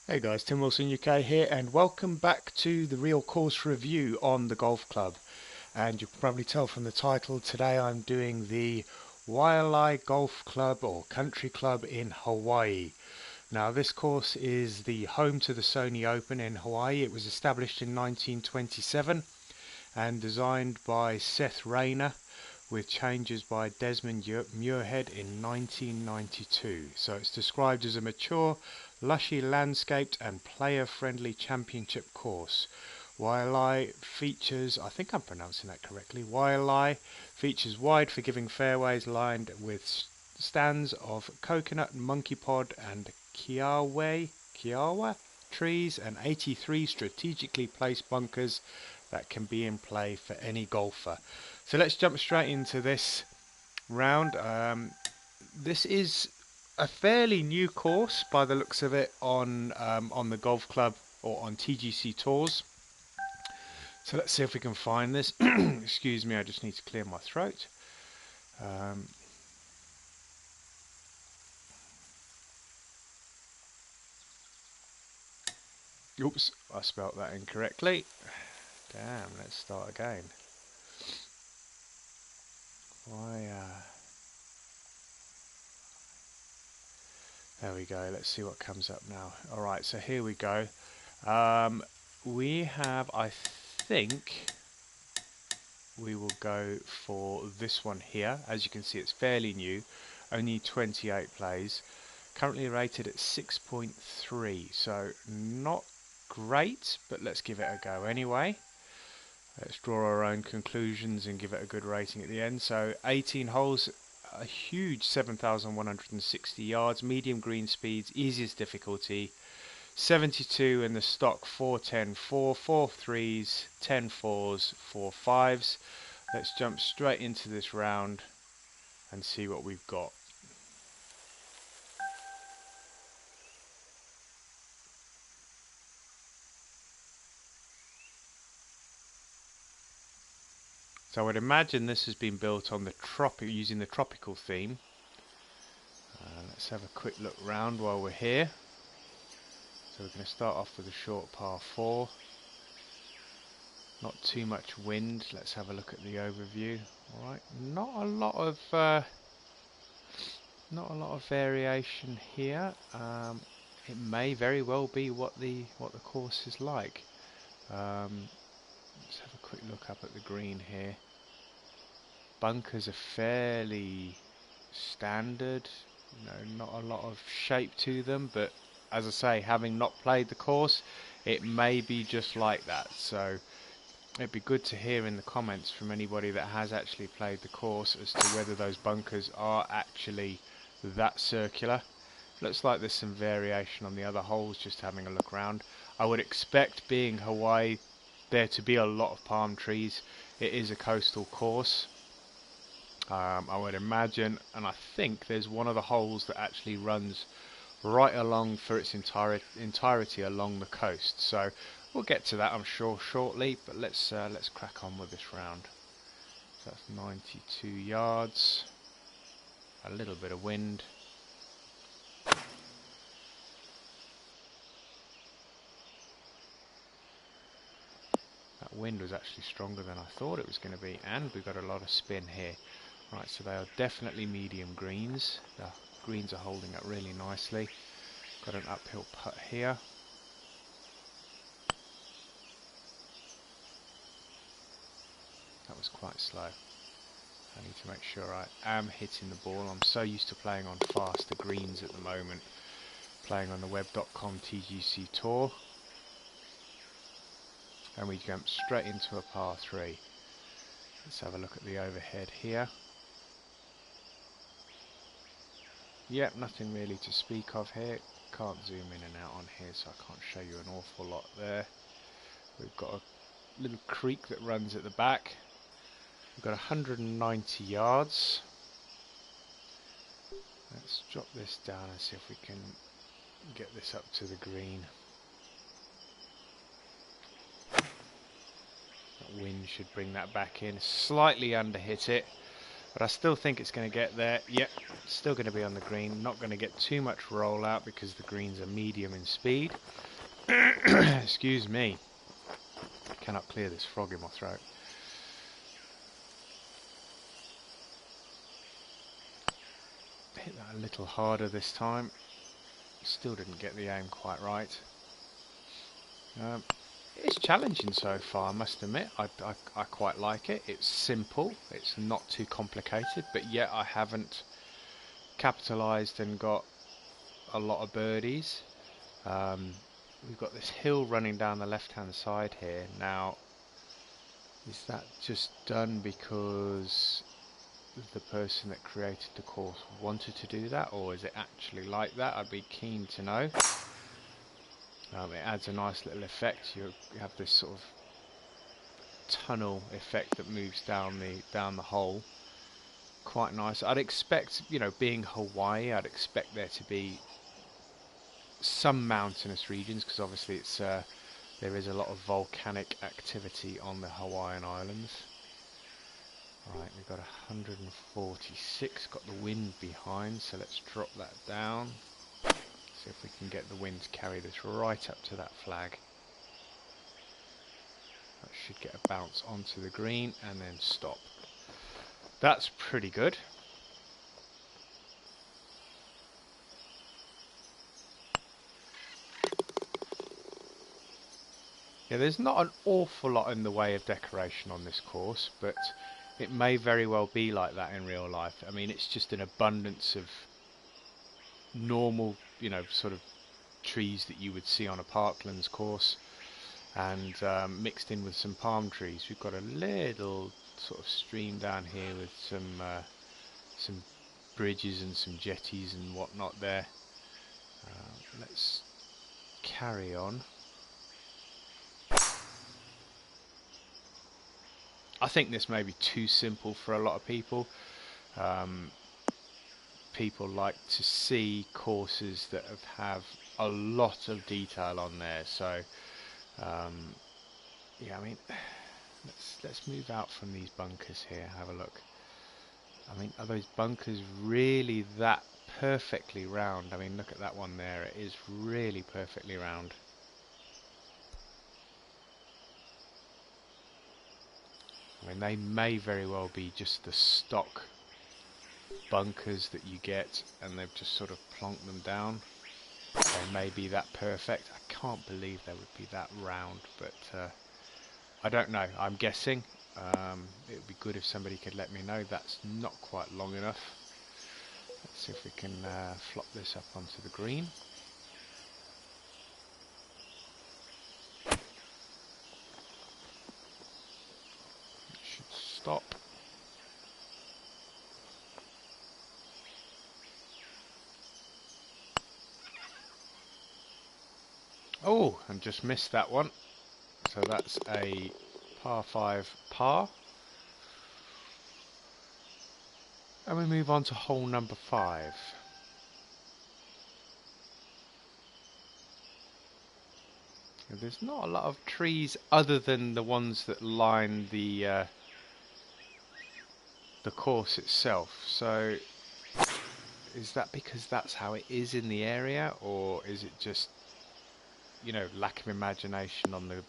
Hey guys, Tim Wilson UK here, and welcome back to the Real Course Review on the golf club. And you can probably tell from the title, today I'm doing the Waialae Golf Club or Country Club in Hawaii. Now this course is the home to the SONY Open in Hawaii. It was established in 1927 and designed by Seth Raynor, with changes by Desmond Muirhead in 1992. So it's described as a mature, lushy landscaped and player-friendly championship course. Waialae features, I think I'm pronouncing that correctly, Waialae features wide forgiving fairways lined with stands of coconut, monkey pod and kiawe trees and 83 strategically placed bunkers that can be in play for any golfer. So let's jump straight into this round. This is a fairly new course by the looks of it on the golf club or on TGC tours. So let's see if we can find this. Excuse me, I just need to clear my throat. Oops, I spelt that incorrectly. Damn, let's start again. Why? There we go. Let's see what comes up now. Alright, so here we go. We have, I think, we will go for this one here. As you can see, it's fairly new. Only 28 plays. Currently rated at 6.3. So not great, but let's give it a go anyway. Let's draw our own conclusions and give it a good rating at the end. So 18 holes, a huge 7,160 yards, medium green speeds, easiest difficulty, 72 in the stock, 410, 4 threes, 10 fours, 4 fives. Let's jump straight into this round and see what we've got. So I would imagine this has been built on the using the tropical theme. Let's have a quick look round while we're here. So we're going to start off with a short par 4. Not too much wind. Let's have a look at the overview. All right, not a lot of variation here. It may very well be what the course is like. Let's have a quick look up at the green here. Bunkers are fairly standard, not a lot of shape to them, but as I say, having not played the course, it may be just like that. So it'd be good to hear in the comments from anybody that has actually played the course as to whether those bunkers are actually that circular. Looks like there's some variation on the other holes, just having a look around. I would expect, being Hawaii, there to be a lot of palm trees. It is a coastal course. I would imagine, and I think there's one of the holes that actually runs right along for its entirety along the coast. So we'll get to that, I'm sure, shortly. But let's crack on with this round. So that's 92 yards. A little bit of wind. That wind was actually stronger than I thought it was going to be, and we've got a lot of spin here. Right, so they are definitely medium greens. The greens are holding up really nicely. Got an uphill putt here. That was quite slow. I need to make sure I am hitting the ball. I'm so used to playing on faster greens at the moment, playing on the web.com TGC tour. And we jump straight into a par 3. Let's have a look at the overhead here. Yep, nothing really to speak of here. Can't zoom in and out on here, so I can't show you an awful lot there. We've got a little creek that runs at the back. We've got 190 yards. Let's drop this down and see if we can get this up to the green. That wind should bring that back in. Slightly under hit it, But I still think it's going to get there. Yep, still going to be on the green. Not going to get too much rollout because the greens are medium in speed. Excuse me. I cannot clear this frog in my throat. Hit that a little harder this time. Still didn't get the aim quite right. It's challenging so far, I must admit. I quite like it. It's simple, it's not too complicated, but yet I haven't capitalised and got a lot of birdies. We've got this hill running down the left hand side here. Now, is that just done because the person that created the course wanted to do that, or is it actually like that? I'd be keen to know. It adds a nice little effect. You have this sort of tunnel effect that moves down the hole. Quite nice. I'd expect, you know, being Hawaii, I'd expect there to be some mountainous regions, because obviously it's there is a lot of volcanic activity on the Hawaiian Islands. Right, we've got 146. Got the wind behind, so let's drop that down. See if we can get the wind to carry this right up to that flag. That should get a bounce onto the green and then stop. That's pretty good. Yeah, there's not an awful lot in the way of decoration on this course, but it may very well be like that in real life. I mean, it's just an abundance of normal, you know, sort of trees that you would see on a parklands course, and mixed in with some palm trees. We've got a little sort of stream down here with some bridges and some jetties and whatnot there. Let's carry on. I think this may be too simple for a lot of people. People like to see courses that have a lot of detail on there. So, yeah, I mean, let's move out from these bunkers here. Have a look. I mean, are those bunkers really that perfectly round? I mean, look at that one there. It is really perfectly round. I mean, they may very well be just the stock bunkers that you get, and they've just sort of plonked them down. They may be that perfect. I can't believe they would be that round, but I don't know. I'm guessing. It would be good if somebody could let me know. That's not quite long enough. Let's see if we can flop this up onto the green. Stop. Oh, and just missed that one. So that's a par 5 par. And we move on to hole number 5. And there's not a lot of trees other than the ones that line the course itself. So is that because that's how it is in the area, or is it just, you know, lack of imagination on the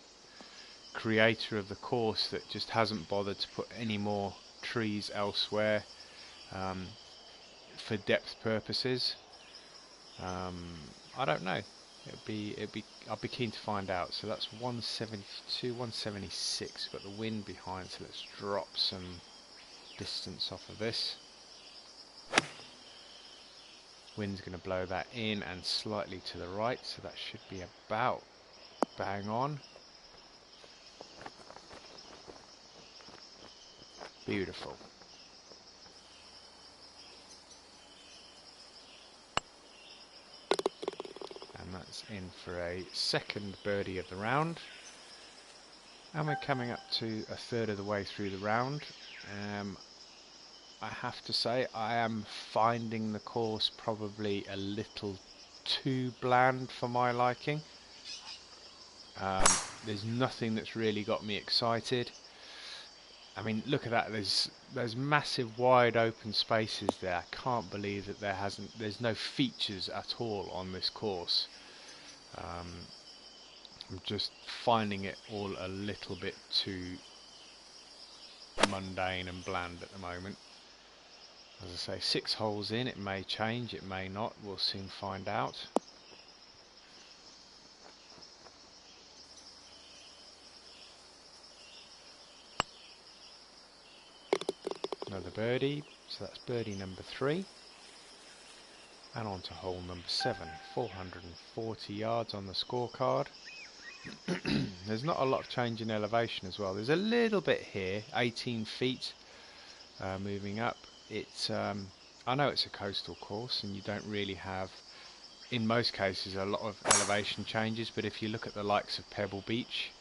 creator of the course that just hasn't bothered to put any more trees elsewhere for depth purposes? I don't know. I'll be keen to find out. So that's 172, 176. Got the wind behind, so let's drop some distance off of this. Wind's going to blow that in and slightly to the right, so that should be about bang on. Beautiful. And that's in for a second birdie of the round. And we're coming up to a third of the way through the round. I have to say, I am finding the course probably a little too bland for my liking. There's nothing that's really got me excited. I mean, look at that. There's massive wide open spaces there. I can't believe that there's no features at all on this course. I'm just finding it all a little bit too mundane and bland at the moment. As I say, 6 holes in, it may change, it may not, we'll soon find out. Another birdie, so that's birdie number 3. And on to hole number 7, 440 yards on the scorecard. There's not a lot of change in elevation as well. There's a little bit here, 18 feet moving up. It's I know it's a coastal course and you don't really have, in most cases, a lot of elevation changes, but if you look at the likes of Pebble Beach,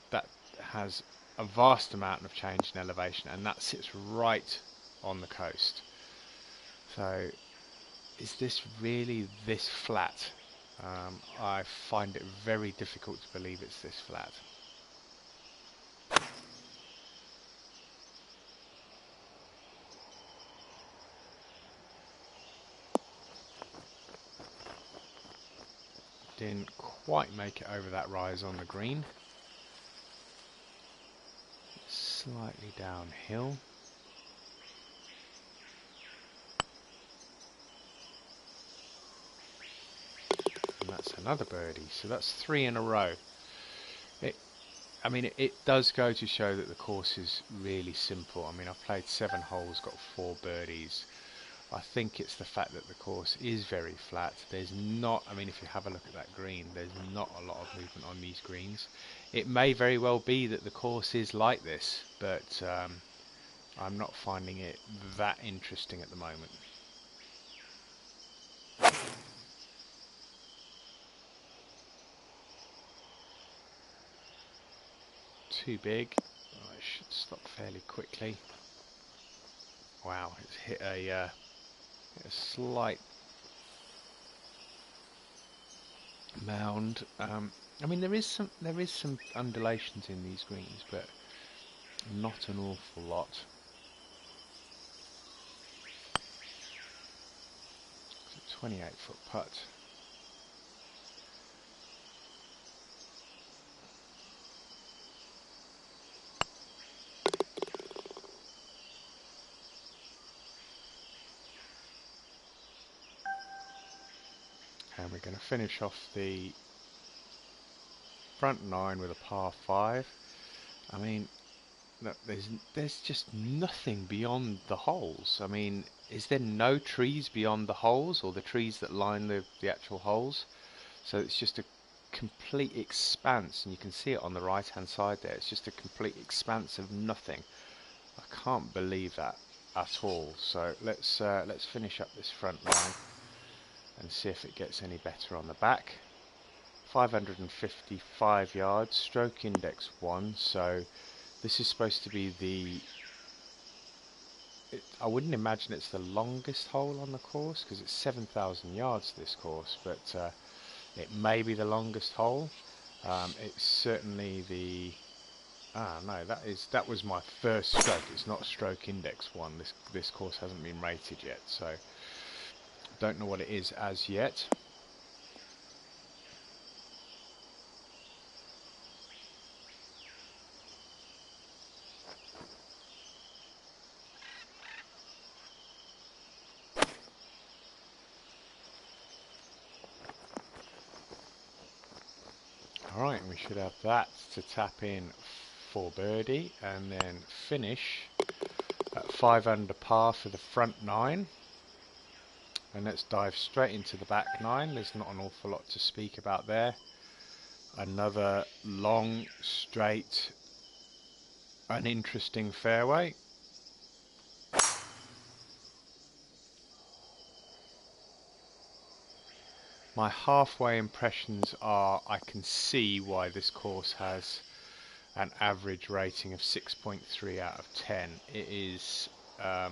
that has a vast amount of change in elevation, and that sits right on the coast. So is this really this flat? I find it very difficult to believe it's this flat. Didn't quite make it over that rise on the green. Slightly downhill. And that's another birdie, so that's 3 in a row. I mean, it does go to show that the course is really simple. I mean, I've played 7 holes, got 4 birdies. I think it's the fact that the course is very flat. There's not, I mean, if you have a look at that green, there's not a lot of movement on these greens. It may very well be that the course is like this, but I'm not finding it that interesting at the moment. Too big. Oh, it should stop fairly quickly. Wow, it's hit a slight mound. I mean, there is some undulations in these greens, but not an awful lot. It's a 28-foot putt. And we're going to finish off the front 9 with a par 5. I mean, look, there's just nothing beyond the holes. I mean, is there no trees beyond the holes, or the trees that line the actual holes? So it's just a complete expanse, and you can see it on the right hand side there. It's just a complete expanse of nothing. I can't believe that at all. So let's finish up this front 9 and see if it gets any better on the back. 555 yards, stroke index 1, so this is supposed to be I wouldn't imagine it's the longest hole on the course, because it's 7,000 yards this course, but it may be the longest hole. It's certainly the no, that was my first stroke. It's not stroke index 1. This course hasn't been rated yet, so don't know what it is as yet. Alright, we should have that to tap in for birdie, and then finish at 5 under par for the front 9. And let's dive straight into the back 9. There's not an awful lot to speak about there. Another long, straight, uninteresting fairway. My halfway impressions are I can see why this course has an average rating of 6.3 out of 10. It is, I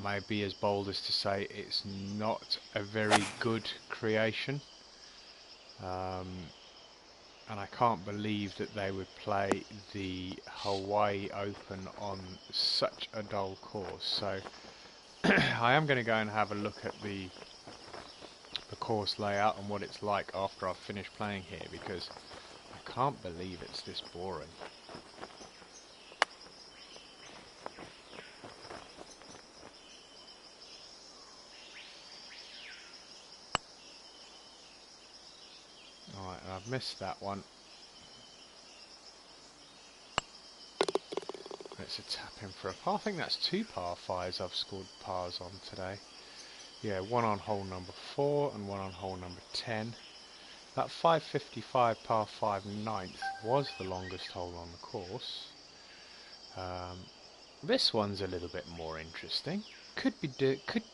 may be as bold as to say it's not a very good creation. and I can't believe that they would play the Hawaii Open on such a dull course. So I am going to go and have a look at the course layout and what it's like after I've finished playing here, because I can't believe it's this boring. Alright, I've missed that one. It's a tap in for a par. I think that's 2 par 5s I've scored pars on today. Yeah, one on hole number 4 and one on hole number 10. That 555 par 5 9th was the longest hole on the course. This one's a little bit more interesting. Could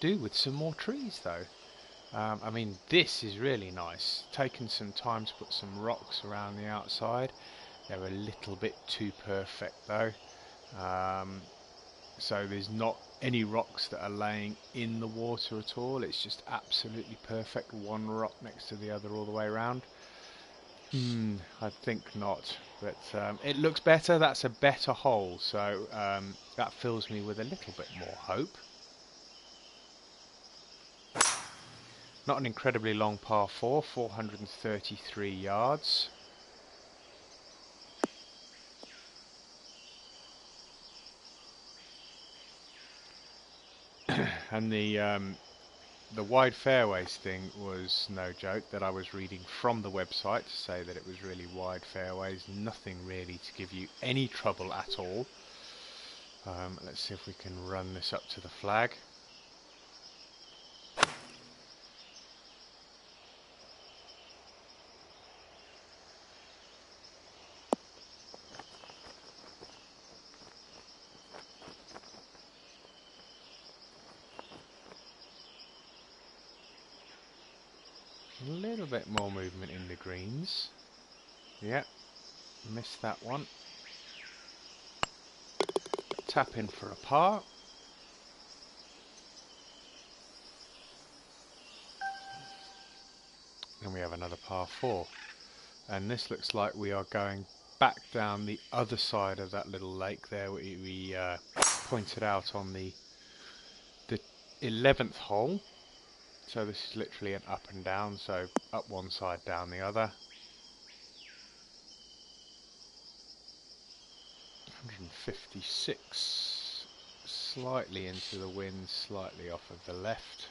do with some more trees though. I mean, this is really nice. Taken some time to put some rocks around the outside. They're a little bit too perfect though. So there's not any rocks that are laying in the water at all. It's just absolutely perfect, one rock next to the other all the way around. I think not, but it looks better. That's a better hole, so that fills me with a little bit more hope. Not an incredibly long par 4, 433 yards. And the wide fairways thing was no joke. That I was reading from the website to say that it was really wide fairways. Nothing really to give you any trouble at all. Let's see if we can run this up to the flag. A little bit more movement in the greens. Yep, missed that one. Tap in for a par. And we have another par 4. And this looks like we are going back down the other side of that little lake there we pointed out on the 11th hole. So this is literally an up and down, so up one side, down the other. 156, slightly into the wind, slightly off of the left.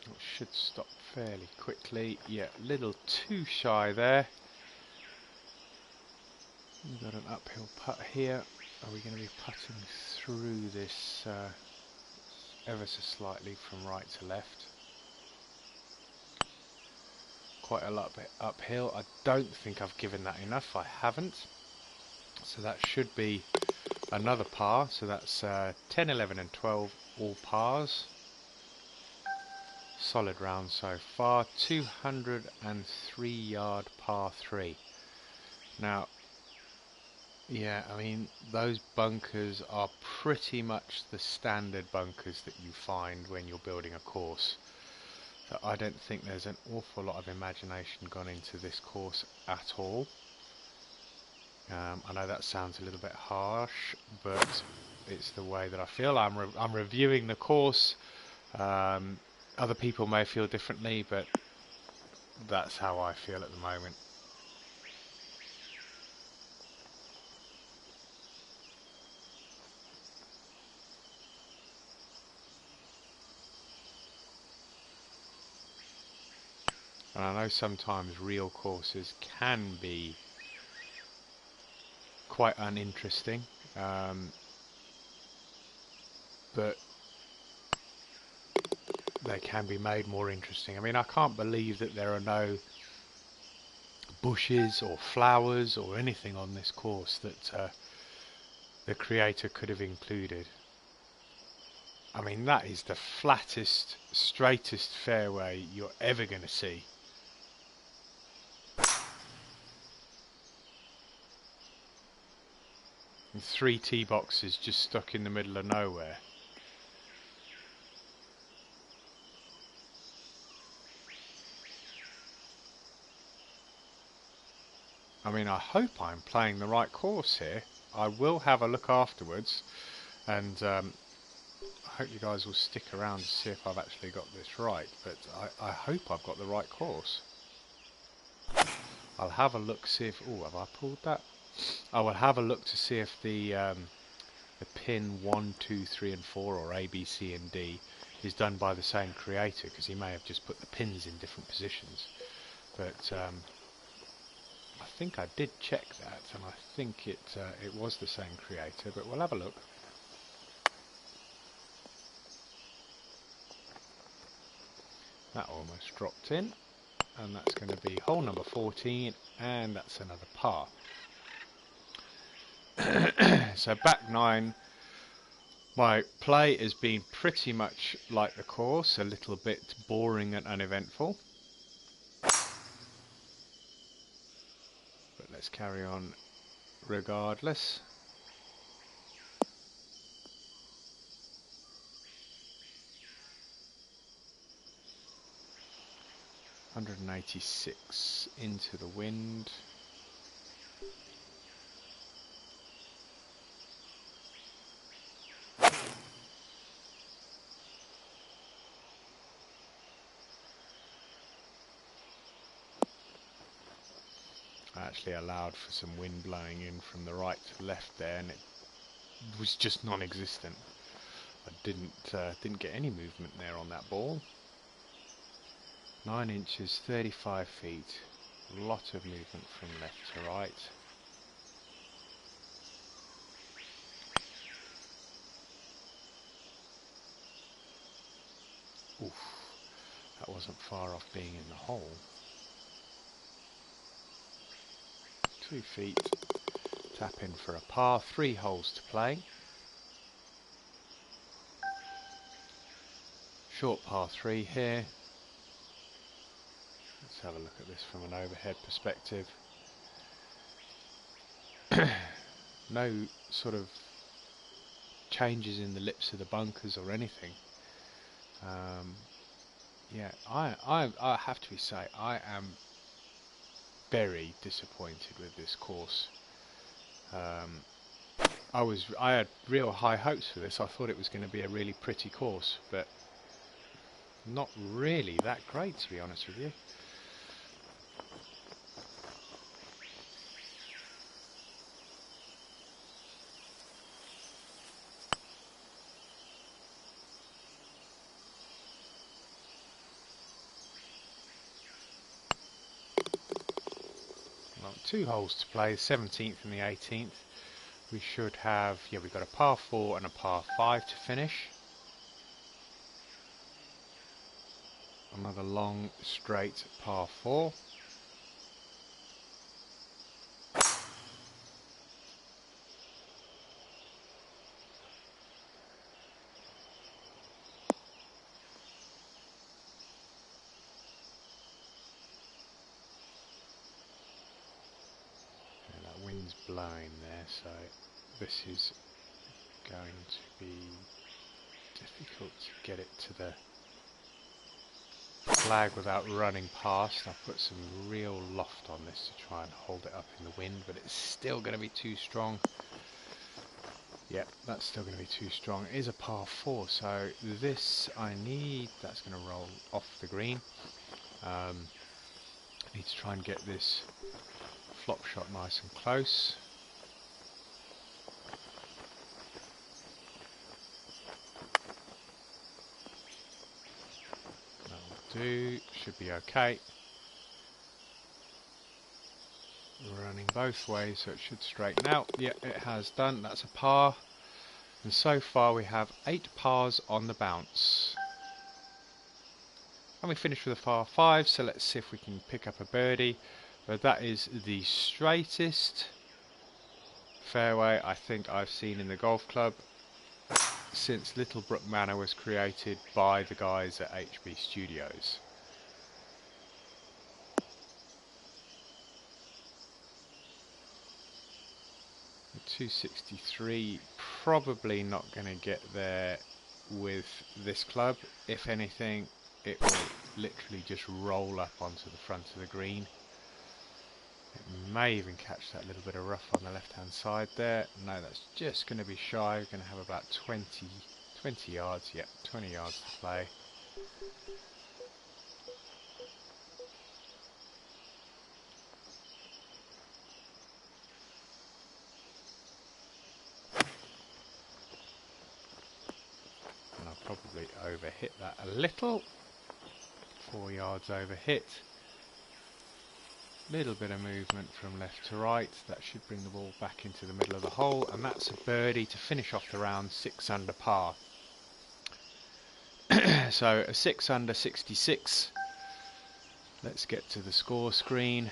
It should stop fairly quickly. Yeah, a little too shy there. We've got an uphill putt here. Are we going to be putting through this ever so slightly from right to left? Quite a lot uphill. I don't think I've given that enough. I haven't. So that should be another par. So that's 10, 11 and 12 all pars. Solid round so far. 203 yard par 3. Now, yeah, I mean, those bunkers are pretty much the standard bunkers that you find when you're building a course. So I don't think there's an awful lot of imagination gone into this course at all. I know that sounds a little bit harsh, but it's the way that I feel. I'm reviewing the course. Other people may feel differently, but that's how I feel at the moment. And I know sometimes real courses can be quite uninteresting, but they can be made more interesting. I mean, I can't believe that there are no bushes or flowers or anything on this course that the creator could have included. I mean, that is the flattest, straightest fairway you're ever going to see. And 3 tee boxes just stuck in the middle of nowhere. I mean, I hope I'm playing the right course here. I will have a look afterwards, and I hope you guys will stick around to see if I've actually got this right, but I hope I've got the right course. I'll have a look, see if... Oh, have I pulled that? I will have a look to see if the pin 1, 2, 3 and 4, or A, B, C and D is done by the same creator, because he may have just put the pins in different positions. But I think I did check that, and I think it was the same creator, but we'll have a look. That almost dropped in, and that's going to be hole number 14, and that's another par. So back 9, my play has been pretty much like the course, a little bit boring and uneventful. But let's carry on regardless. $186 into the wind. I actually allowed for some wind blowing in from the right to left there, and it was just non-existent. I didn't get any movement there on that ball. 9 inches, 35 feet. A lot of movement from left to right. Oof, that wasn't far off being in the hole. 2 feet, tap in for a par, 3 holes to play. Short par 3 here. Let's have a look at this from an overhead perspective. No sort of changes in the lips of the bunkers or anything. Yeah, I have to say I am very disappointed with this course. I had real high hopes for this. I thought it was going to be a really pretty course, but not really that great, to be honest with you. Well, 2 holes to play, 17th and the 18th. We should have, yeah, we've got a par 4 and a par 5 to finish. Another long, straight par 4. And that wind's blowing there, so this is going to be difficult to get it to the flag without running past. I've put some real loft on this to try and hold it up in the wind, but it's still going to be too strong. Yep, that's still going to be too strong. It is a par 4, so this that's going to roll off the green. I need to try and get this flop shot nice and close. That'll do, should be okay. Running both ways, so it should straighten out. Yeah, it has done. That's a par. And so far we have 8 pars on the bounce. And we finished with a par 5, so let's see if we can pick up a birdie. But that is the straightest fairway I think I've seen in the golf club since Littlebrook Manor was created by the guys at HB Studios. 263, probably not going to get there with this club. If anything, it will literally just roll up onto the front of the green. It may even catch that little bit of rough on the left hand side there. No, that's just going to be shy. We're going to have about 20 yards. Yep, 20 yards to play. And I'll probably overhit that a little. 4 yards overhit. Little bit of movement from left to right. That should bring the ball back into the middle of the hole, and that's a birdie to finish off the round 6 under par. So a 6 under 66. Let's get to the score screen.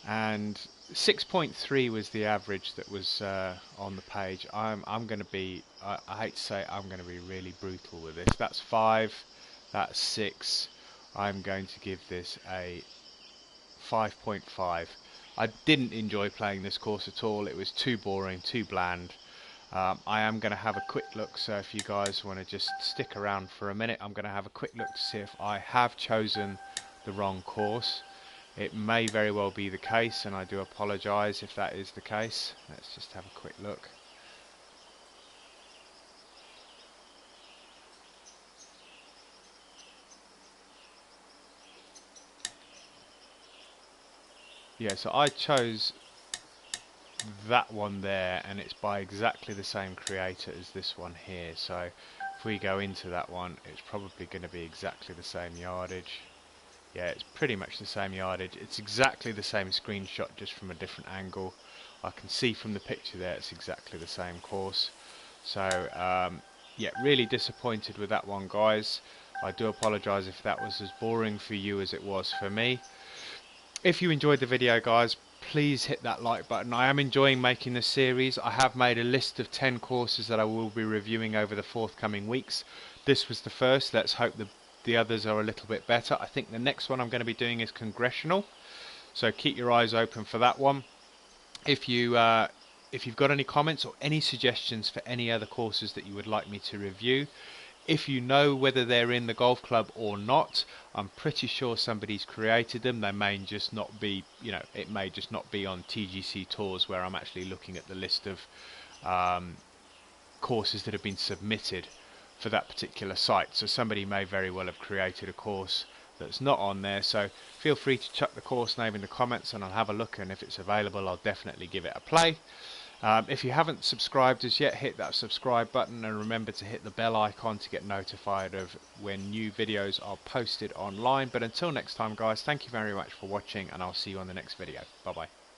And 6.3 was the average that was on the page. I'm going to be, I hate to say it, I'm going to be really brutal with this. That's 5, that's 6. I'm going to give this a 5.5. I didn't enjoy playing this course at all. It was too boring, too bland. I am going to have a quick look, so if you guys want to just stick around for a minute, I'm going to have a quick look to see if I have chosen the wrong course. It may very well be the case, and I do apologise if that is the case. Let's just have a quick look. Yeah, so I chose that one there, and it's by exactly the same creator as this one here. So if we go into that one, it's probably going to be exactly the same yardage. Yeah, it's pretty much the same yardage. It's exactly the same screenshot, just from a different angle. I can see from the picture there it's exactly the same course. So yeah, really disappointed with that one, guys. I do apologise if that was as boring for you as it was for me. If you enjoyed the video, guys, please hit that like button. I am enjoying making this series. I have made a list of 10 courses that I will be reviewing over the forthcoming weeks. This was the first. Let's hope the others are a little bit better. I think the next one I'm going to be doing is Congressional, so keep your eyes open for that one. If you've got any comments or any suggestions for any other courses that you would like me to review, if you know whether they're in the golf club or not, I'm pretty sure somebody's created them. They may just not be, you know, it may just not be on TGC Tours, where I'm actually looking at the list of courses that have been submitted for that particular site. So somebody may very well have created a course that's not on there. So feel free to chuck the course name in the comments and I'll have a look, and if it's available I'll definitely give it a play. If you haven't subscribed as yet, hit that subscribe button, and remember to hit the bell icon to get notified of when new videos are posted online. But until next time, guys, thank you very much for watching, and I'll see you on the next video. Bye bye.